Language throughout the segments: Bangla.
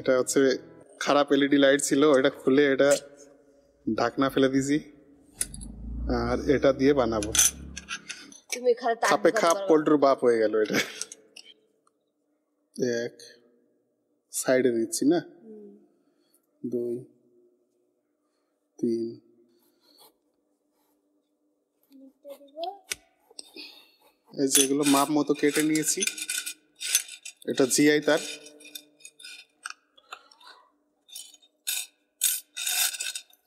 এটা হচ্ছে খারাপ এলইডি লাইট ছিল, এটা খুলে এটা ঢাকনা ফেলে দিয়েছি আর এটা দিয়ে বানাবো। তুমি খাপে খাপ পোল্ট্রির বাপ হয়ে গেল এটা। এক সাইডে দিচ্ছি না, 2 3 এই যেগুলো মাপ মতো কেটে নিয়েছি। এটা জিআই তার।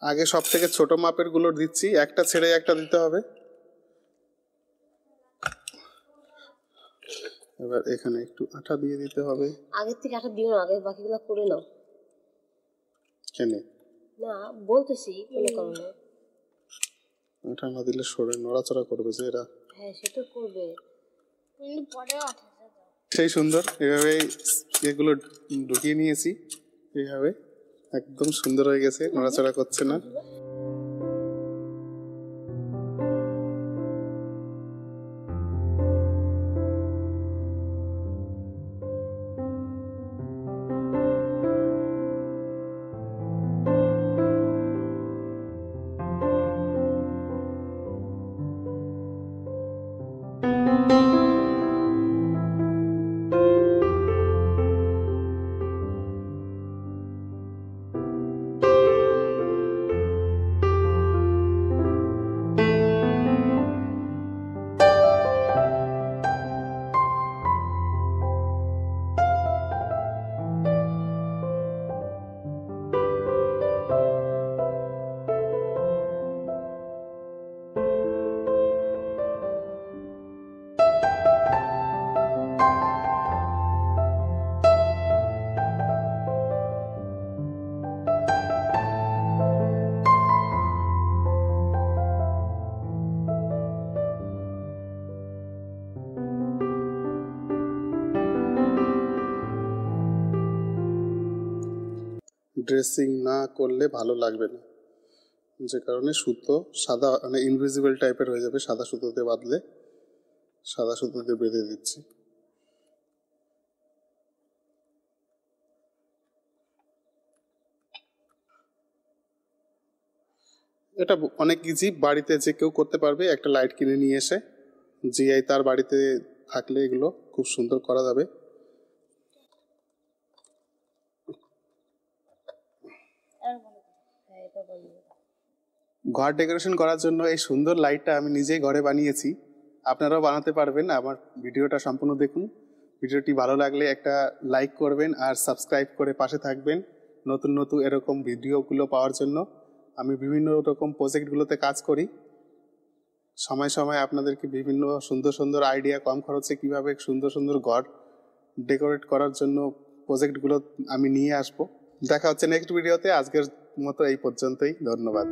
আগে সব থেকে ছোট মাপের গুলো দিচ্ছি, একটা ছেড়ে একটা দিতে হবে। এবার এখানে একটু আঠা দিয়ে দিতে হবে। আগে থেকে আঠা দিও না, আগে বাকিগুলো করে নাও। কেন না বলতেছি কোনো কারণে আঠা না দিলে সরে নড়াচড়া করবে যে এরা। হ্যাঁ সেটা করবে, কিন্তু পরে আঠা দাও। সেই সুন্দর এভাবে এগুলো ঢুকিয়ে নিয়েছি, এইভাবে একদম সুন্দর হয়ে গেছে, নড়াচড়া করছে না। ড্রেসিং না করলে ভালো লাগবে না, যে কারণে সুতো সাদা মানে ইনভিজিবল টাইপের হয়ে যাবে। সাদা সুতোতে বাঁধলে সাদা সুতোতে বেঁধে দিচ্ছি। এটা অনেক ইজি, বাড়িতে যে কেউ করতে পারবে। একটা লাইট কিনে নিয়ে এসে জিআই তার বাড়িতে থাকলে এগুলো খুব সুন্দর করা যাবে। ঘর ডেকোরেশন করার জন্য এই সুন্দর লাইটটা আমি নিজেই ঘরে বানিয়েছি, আপনারাও বানাতে পারবেন। আমার ভিডিওটা সম্পূর্ণ দেখুন। ভিডিওটি ভালো লাগলে একটা লাইক করবেন আর সাবস্ক্রাইব করে পাশে থাকবেন নতুন নতুন এরকম ভিডিওগুলো পাওয়ার জন্য। আমি বিভিন্ন রকম প্রজেক্টগুলোতে কাজ করি, সময় সময় আপনাদেরকে বিভিন্ন সুন্দর সুন্দর আইডিয়া কম খরচে কীভাবে সুন্দর সুন্দর ঘর ডেকোরেট করার জন্য প্রজেক্টগুলো আমি নিয়ে আসবো। দেখা হচ্ছে নেক্সট ভিডিওতে। আজকের মতো এই পর্যন্তই, ধন্যবাদ।